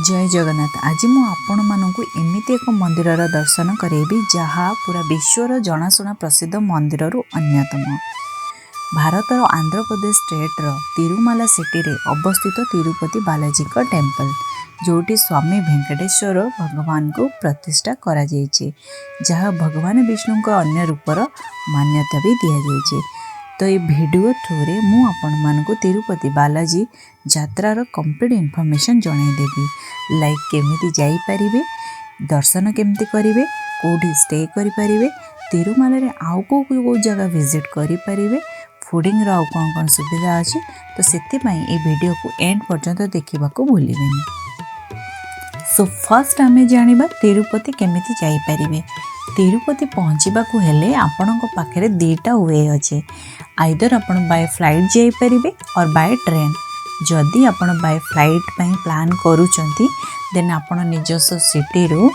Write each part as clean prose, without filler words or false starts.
जय जगन्नाथ। आज मु आपण मानकु एमिति एक मंदिरर दर्शन करेबी जहाँ पूरा विश्वर जनाशुना प्रसिद्ध मंदिररू अन्यतम। भारतर आंध्र प्रदेश स्टेट्र तिरुमाला सिटी रे अवस्थित तिरुपति बालाजी का टेम्पल, जोटी स्वामी वेंकटेश्वर भगवान को प्रतिष्ठा करा जायछि, जहाँ भगवान विष्णु का अन्य रूपर मान्यता भी दिया जायछि। तो ये वीडियो थ्रू रे मु आपण मानकु तिरुपति बालाजी यात्रार कंप्लीट इन्फॉर्मेशन जनईदेवी। लाइक केमिति जाई परिबे, दर्शन केमिति करिवे, कोठी स्टे करि परिबे, तिरुमाला रे आउ को जगह विजिट करि परिबे, फूडिंग रो कौन सुविधा अच्छी। तो से वीडियो को एंड पर्यंत देखा भूलें। सो फर्स्ट आम जाना तिरुपति केमिति जाई परिबे। तिरुपति पहुँचवा हेले आपण पाखे दीटा वे अच्छे, आइदर आपण बाय फ्लाइट जाई परिबे और बाय ट्रेन। जदि आपण बाय फ्लाइट प्लान करूचंती देन आपण निजस्व सिटी रू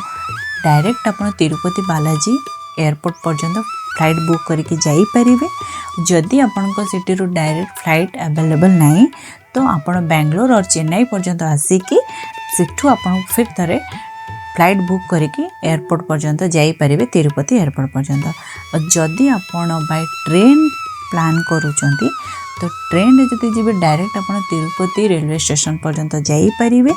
डायरेक्ट आपण तिरुपति बालाजी एयरपोर्ट पर्यंत फ्लाइट बुक करके जाई परिबे। जदि आपण सिटी रू डायरेक्ट फ्लाइट अवेलेबल नहीं तो आपण बेंगलोर और चेन्नई पर्यंत आसिकी सेठू आपण फिर थरे फ्लाइट बुक करके एयरपोर्ट पर्यंत जाई परिबे, तिरुपति एयरपोर्ट पर्यंत। और जदि आपण बाय ट्रेन प्लान करूचंती तो ट्रेन रे जदि जीवे डायरेक्ट आपण तिरुपति रेलवे स्टेशन पर्यंत जाई परिबे।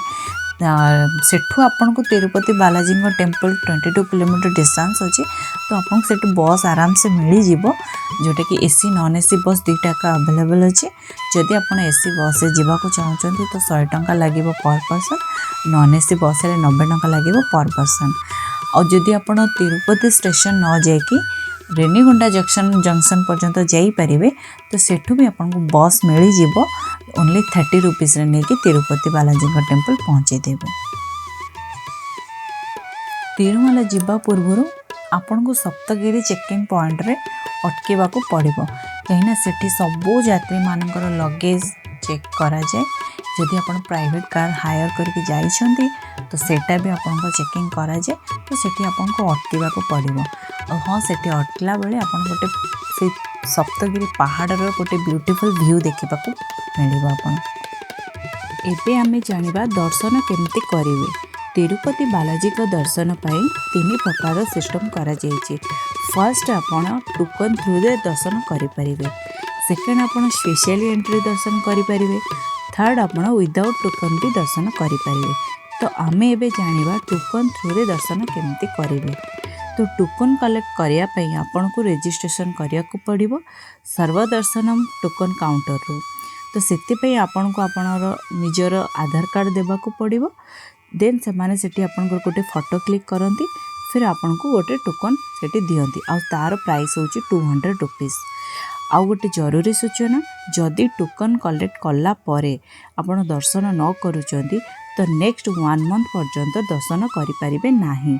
सेठू आपन को Tirupati Balaji temple 22 kilometre distance अच्छी, तो आपन सेठ बस आराम से मिल जीवो, जोटा कि एसी नॉन एसी बस दुईटा का अवेलेबल अच्छे। जदि आपन एसी बस से जीवाको चाहते तो 100 टंका लगे पर पर्सन, नॉन एसी बस रे 90 टंका लगे पर पर्सन। और जदि आपन तिरुपति स्टेशन न जाकि रेणीगुंडा जंक्शन पर्यंत जाई परिबे तो सेठू भी आपन को बस मिल जीवो, ओनली 30 रुपीज रे नेकी तिरुपति बालाजी का टेम्पल पहुँचे देबे। तिरुमाला जिबा पूर्व आपन को सप्तगिरी चेकिंग पॉइंट रे अटकेबा को पड़िबो, कहीं सेठी सबो यात्री मानकर लगेज चेक करा जाए। जदि आपण प्राइवेट कार हायर करके जाइछंती तो सेटा भी आपन को चेकिंग करा जाए, तो सेठी आपन को अटकेबा को पड़िबो। और हाँ, सेठी अटकला बेले आपन गोटे से सप्तगिरी पहाड़ रो गोटे ब्यूटीफुल व्यू देखा मिलिबो आपन। एबे आमे जानिबा दर्शन केमती करिवे। तिरुपति बालाजी का दर्शन पाई 3 प्रकार सिस्टम करा जायछि। फर्स्ट आपण टोकन थ्रू रे दर्शन करि परिबे, सेकंड आपण स्पेशली एंट्री दर्शन करि परिबे, थर्ड आपण विदाउट टोकन भी दर्शन करि परिबे। तो आमे एबे जानिबा टोकन थ्रू रे दर्शन केमती करिवे। तो टोकन कलेक्ट करिया पई आपण को रजिस्ट्रेशन करिया को पड़िबो सर्वदर्शनम टोकन काउंटर रो। तो सेति पई आपण को आपणर निजर आधार कार्ड देबा को पड़िबो। देन से माने सेठी आपण को गोटे फोटो क्लिक करंती, फिर आपण को गोटे टोकन सेठी दियंती। आ तार प्राइस होची 200 रुपीस। आउ गोटे जरूरी सूचना, जदि टोकन कलेक्ट कला परे आपण दर्शन न करूचंती तो नेक्स्ट 1 मंथ पर्यंत दर्शन करि परिबे नाही।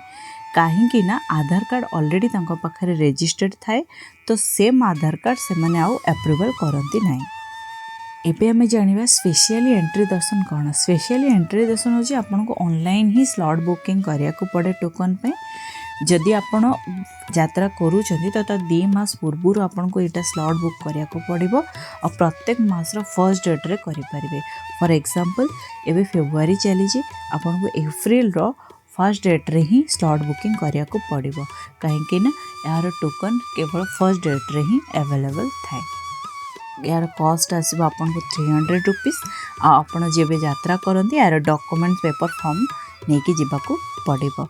कहीं ना आधार कार्ड ऑलरेडी तांको पाखरे रजिस्टर्ड थाए, तो सेम आधार कार्ड से माने आउ अप्रूवल करंती नाही। एबे हमें जानिबा स्पेशली एंट्री दर्शन कौन। स्पेशली एंट्री दर्शन होची आपन को ऑनलाइन ही स्लॉट बुकिंग करिया को पड़े टोकन पे। जदि आपण यात्रा करूछंती तो 2 मास पूर्व आपन को एटा स्लॉट बुक करिया को पड़िबो और प्रत्येक मास रो फर्स्ट डेट रे करि परिबे। फॉर एग्जांपल एबे फेब्रुआरी चली जी, आपन को अप्रैल रो फर्स्ट डेट रे ही स्लॉट बुकिंग करिया को पड़िबो, कहीं ना यार टोकन केवल फर्स्ट डेट रे ही अवेलेबल थाए। यार कॉस्ट आसबो आपन को 300 रुपीस। आपण जेबे यात्रा करंती यार डॉक्यूमेंट पेपर फॉर्म नेकी जिबाको पड़िबो।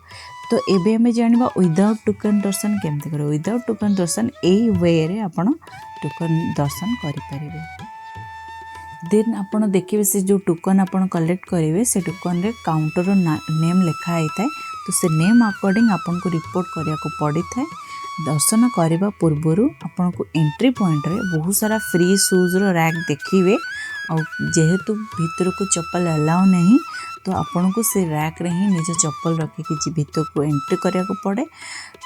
तो एबे हमें जानिबा विदाउट टोकन दर्शन केमते करो। विदाउट टोकन दर्शन एई वे रे आपण टोकन दर्शन करि परिबे। देन आपण देखिबे से जो टोकन आपण कलेक्ट करिवे से टोकन रे काउंटर रो नेम लिखा आइताय, तो से नेम अकॉर्डिंग आपण को रिपोर्ट करिया को पड़ी थाए। दर्शन करने पूर्वर आपन को एंट्री पॉइंट रे बहुत सारा फ्री शूज रो रैक देखिए। और जेहेतु भीतर को चप्पल अलाउ नहीं तो आपन को से रैक रे ही निज चप्पल रखिकी भीतर को एंट्री करिया को पड़े।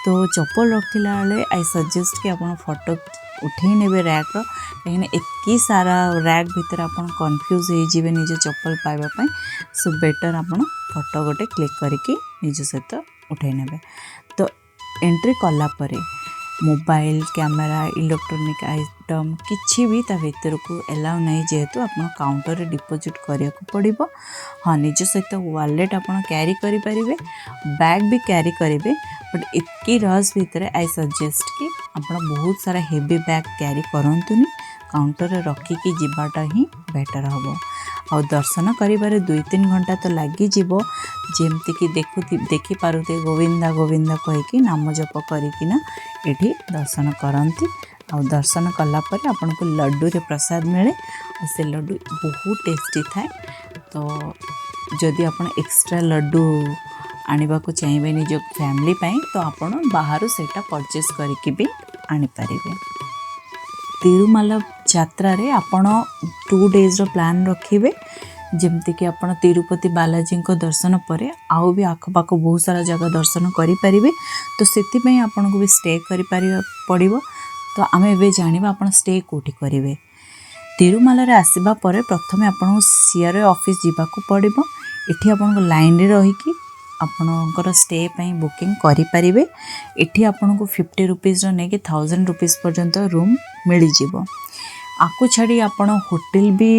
तो चप्पल रखिला बेले आई सजेस्ट कि आपन फोटो उठे नेबे रैक रो, कहीं एतकी सारा रैक भीतर आपन कंफ्यूज हो जिवे निज चप्पल पाइबा पई। सो बेटर आपन फोटो गोटे क्लिक करके निज सहित उठे नेबे। तो एंट्री कला परे मोबाइल कैमेरा इलेक्ट्रोनिक आइटम किसी भी ता भीतर को एलाउ नहीं जेहेतु आप काउंटर रे डिपोजिट करिया को पड़िबो। हाँ निज सहित वॉलेट आप कैरी करि परिबे बैग भी कैरी करेंगे बट इतकी रस भितर आई सजेस्ट कि आप बहुत सारा हेवी बैग कैरी करंतुनी काउंटर रे रखिकी जीवाटा ही बेटर हम। आ दर्शन करिबारे 2-3 घंटा तो लगी जीवो जेमती कि देखि पारुते गोविंदा गोविंदा कहीकि नाम जप करिकिना एठी दर्शन करंती। आ दर्शन कला परे आपन को लड्डू रे प्रसाद मिले और से लड्डू बहुत टेस्टी थाए। तो जदि आपन एक्स्ट्रा लड्डू आनिबा को चाहिए निज फैमिली पाई तो आपन बाहर सेटा परचेस करके भी आनी पारिबे। तिरुमाला यात्रा रे आपण 2 डेज रो प्लान रखिबे जमती कि आपण तिरुपति बालाजी को दर्शन परे आउ भी आखपाख बहुत सारा जगह दर्शन करि परिबे। तो सेति पई आपण को भी स्टे करि पड़िबो। तो आमे एबे जानिबा आपण स्टे कोठी करिवे। तिरुमाला रे आसीबा परे प्रथमे आपण सीआरए ऑफिस जीवा को पड़िबो। एठी आपण लाइन रे रही कि आपणकर स्टे पई बुकिंग करि परिबे। एठी आपण को 50 रुपीस रो नेके 1000 रुपीस पर्यंत रूम मिली जिवो। आकु छाड़ी आपण होटल भी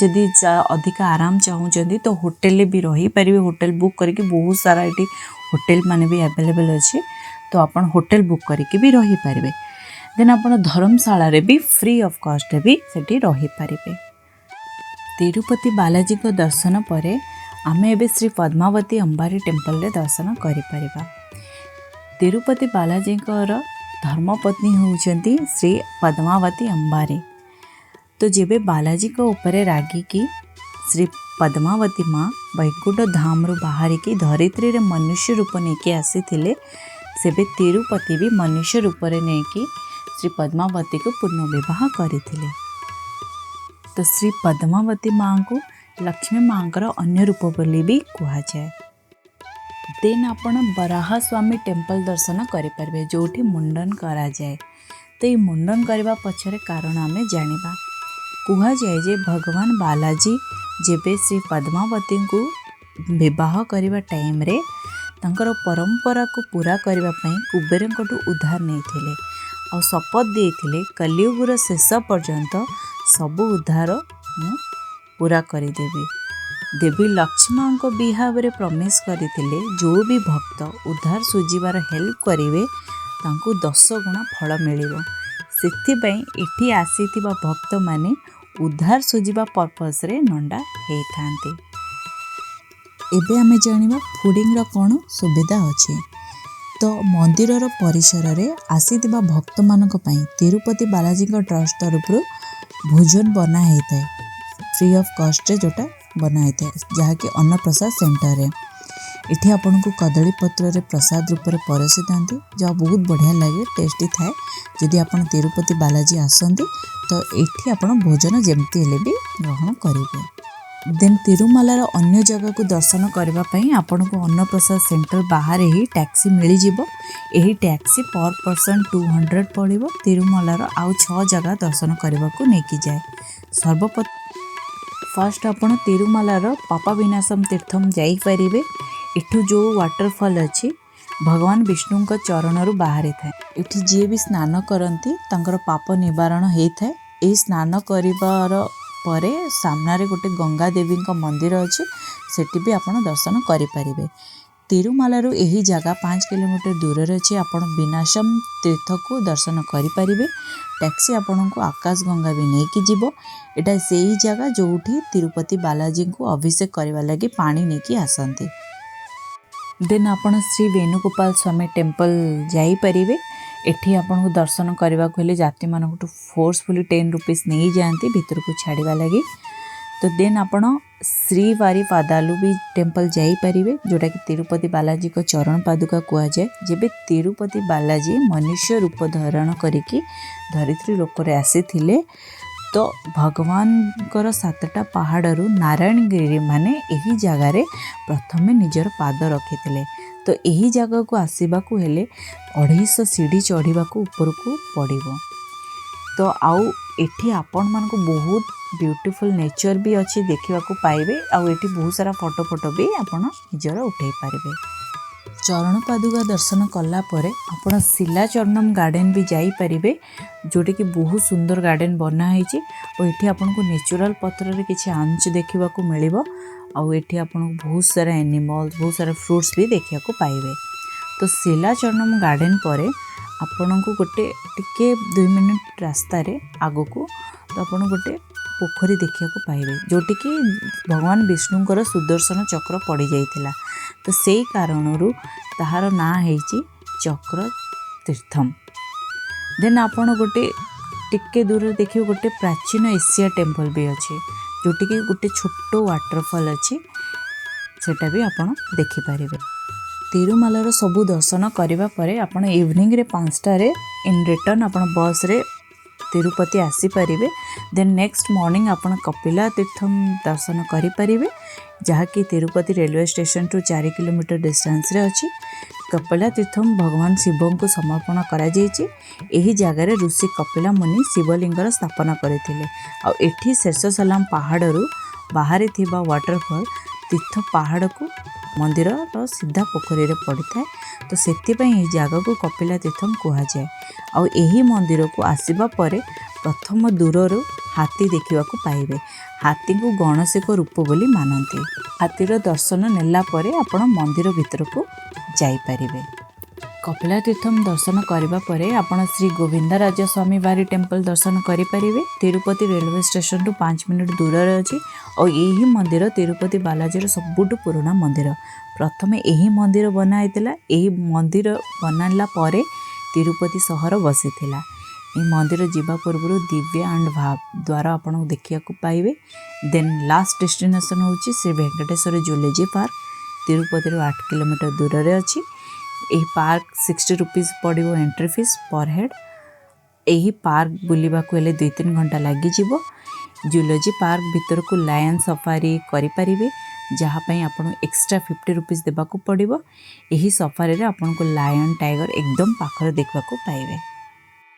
जदि अधिक आराम चाहूँगी तो होटल भी रही पारे। होटल बुक करके बहुत सारा ये होटल माने भी अवेलेबल अच्छे तो आपण होटल बुक करके भी रही पारे। देन आपण धर्मशाला रे भी फ्री ऑफ कॉस्ट भी सेठी रही पारे। तिरुपति बालाजी को दर्शन परे आमे एबे श्री पद्मावती अंबारी टेम्पल रे दर्शन करि परिबा। तिरुपति बालाजी धर्मपत्नी होउचंती श्री पद्मावती अंबारी। तो जेबे बालाजी को ऊपर रागी की श्री पद्मावती माँ वैकुंठ धाम रु बाहर की धरित्री रे मनुष्य रूप नहीं आसी थिले सेबे तिरुपति भी मनुष्य रूप नहीं श्री पद्मावती को पूर्ण विवाह करथिले। तो श्री पद्मावती माँ को लक्ष्मी माँ अन्य रूप बोली भी कहा जाए। देन आपण बराह स्वामी टेम्पल दर्शन करें जोठी मुंडन करा जाए। तो ये मुंडन करने पछरे कारण आमे जानिबा। कहा जाए जे भगवान बालाजी जेबे श्री पद्मावती को विवाह करने टाइम रे तांकर परंपरा को पूरा करने कुबेर उद्धार नहीं थिले और शपथ देते कलियुगर शेष पर्यंत सबू उद्धार पूरा करदेवी। देवी लक्ष्मण को बिहाव रे प्रमिस करथिले जो भी भक्त उद्धार सुझीबार हेल्प करेंगे तांको 10 गुणा फल मिलिबो। सेथिबाई एठी आसीथिबा भक्त माने उद्धार सुझीबा पर्पस रे नंडा हेई थांते। एबे आमे जानिबा फूडिंग रो कोन सुविधा अछि। तो मंदिर रो परिसर रे आसीथिबा भक्त मानक पई तिरुपति बालाजी को ट्रस्ट तरफ भोजन बना हेइताय फ्री ऑफ कॉस्ट रे जोटा बना हेइताय जहाँकि अन्नप्रसाद सेंटर रे। इठी आपन को कदली पत्र रे प्रसाद रूप में परसी थांती जहाँ बहुत बढ़िया लगे टेस्टी थाए। जदि आपन तिरुपति बालाजी आसंती तो एठी आपन भोजन जेमती हेले भी ग्रहण करेंगे। देन तिरुमालार अन्य जगह को दर्शन करबा पई आपन को अन्नप्रसाद सेंटर बाहर ही टैक्सी मिली जिवो। एही टैक्सी पर पर्सन 200 पड़िबो। तिरुमालार आउ 6 जगह दर्शन करबा को नेकी जाए। फर्स्ट आपन तिरुमालार पापा विनाशम तीर्थम जाई परिबे। इठू जो वाटरफॉल अच्छी भगवान विष्णु का चरण रु बाहर थाए। इठी जी भी स्नान करती तांकर पाप निवारण होता है। यही स्नान करिबार परे सामना रे गोटे गंगा देवी का मंदिर अच्छे सेठी भी आपण दर्शन करें। तिरुमालारू यही जगह 5 किलोमीटर दूर अच्छे आपण विनाशम तीर्थ को दर्शन करें। टैक्सी आपण को आकाश गंगा भी नहीं कि जीवो। एटा से ही जगह जोठी तिरुपति बालाजी को अभिषेक करने लगी पानी नहीं कि आसंती। देन आपण श्री वेणुगोपाल स्वामी टेम्पल जाई परिबे। एठी आपण को दर्शन करने को हेले जात्री मानक फोर्सफुली 10 रुपीस नहीं जाती भीतर को छाड़वा लगी। तो देन आपण श्रीवारी पादालु भी टेम्पल जाई परिबे जोटा कि तिरुपति बालाजी को चरण पादुका कहा जाए। जेबे तिरुपति बालाजी मनुष्य रूप धारण करिकी धरित्री लोक रे आसीथिले तो भगवान कर 7टा पहाड़रू नारायणगिरी माने यही जगार प्रथमे निजर पाद रखिथिले। तो यही जगह को आसवा को हेले 250 सीढ़ी चढ़ा ऊपर को पड़ो। तो आउ एठी आपण मान को बहुत ब्यूटीफुल नेचर भी अच्छी देखा पाइबे। आउ एठी बहुत सारा फोटो भी आपण निजर उठे पारिबे। चरण पादुका दर्शन कला परे आपण शिलाचरणम गार्डन भी जाई परिबे, जोटे कि बहुत सुंदर गार्डन बना है। और ये आपन को नेचुरल पत्र रे किछि आंच देखा मिलिबो। आउ एठी आपन को बहुत सारा एनिमल्स, बहुत सारा फ्रूट्स भी देखा पाइबे। तो शिलाचरणम गार्डन परे आपण को गोटे टिके 2 मिनिट रास्ता रे आगो को तो आपन गोटे पोखरी देखा पाइबे, जोटी कि भगवान विष्णुंकर सुदर्शन चक्र पड़ी जाइथिला। तो से कारणरू ताहार ना हेची चक्र तीर्थम। देन आपण गोटे टिके दूर देखिए गोटे प्राचीन एशिया टेम्पल भी अच्छे, जोटी कि गोटे छोट वाटरफॉल अच्छी, सेटा भी आपण देखि पारिबे। तिरुमालार सबू दर्शन करिबा परे आपण इवनिंग रे 5टा रे इन रिटर्न आपण बस रे तिरुपति आसी पारिबे। देन नेक्स्ट मॉर्निंग आपण कपिला तीर्थम दर्शन करि पारिबे, जहाँकि तिरुपति रेलवे स्टेशन टू 4 किलोमीटर डिस्टेंस रे अछि। कपिला तीर्थम भगवान शिव को समर्पण करा जायछि। एही जगह रे ऋषि कपिला मुनि शिवलिंगर स्थापना करथिले। आ एठी शेषशाला पहाड़रू बाहरी थिबा वाटरफॉल तीर्थ पहाड़ को मंदिर रो सीधा पोखरी रे पड़ी थाए। तो सेतिपई एही जगह को कपिला तीर्थम कहा जाए। आ एही मंदिर को आसीबा परे प्रथम दूररू हाथी देखा पाइबे। हाथी को गणेश रूप बोली मानती। हाथीर दर्शन नेला परे आपण मंदिर भीतर को जाई परिबे। कपिला तीर्थम दर्शन करबा परे आपण श्री गोविंदराज स्वामी बारी टेम्पल दर्शन करि परिबे। तिरुपति रेलवे स्टेशन टू 5 मिनिट दूर रे अछि। और यही मंदिर तिरुपति बालाजीर सबुठु पुराना मंदिर। प्रथमे यही मंदिर बना हैतिला। यही मंदिर बनाला परे तिरुपति सहर बसिथिला। ये मंदिर जीवा पूर्व दिव्य एंड भाव द्वारा आपन देखिया पाइबे। देन लास्ट डेस्टिनेशन होची Shri Venkateswara zoology park, Tirupati 8 kilometre दूर रे अछि। यही पार्क 60 रुपीज पड़ो एंट्री फीस पर हेड। यही पार्क बुलवा को 2-3 घंटा लगी जीवो। जूलॉजी पार्क भीतर को लायन सफारी करि परिबे, जहाँ पई आपन एक्स्ट्रा 50 रुपीज देबा को पड़िबो। यही सफारी रे आपन को लायन टाइगर एकदम पाखरे देखबा को पाइबे।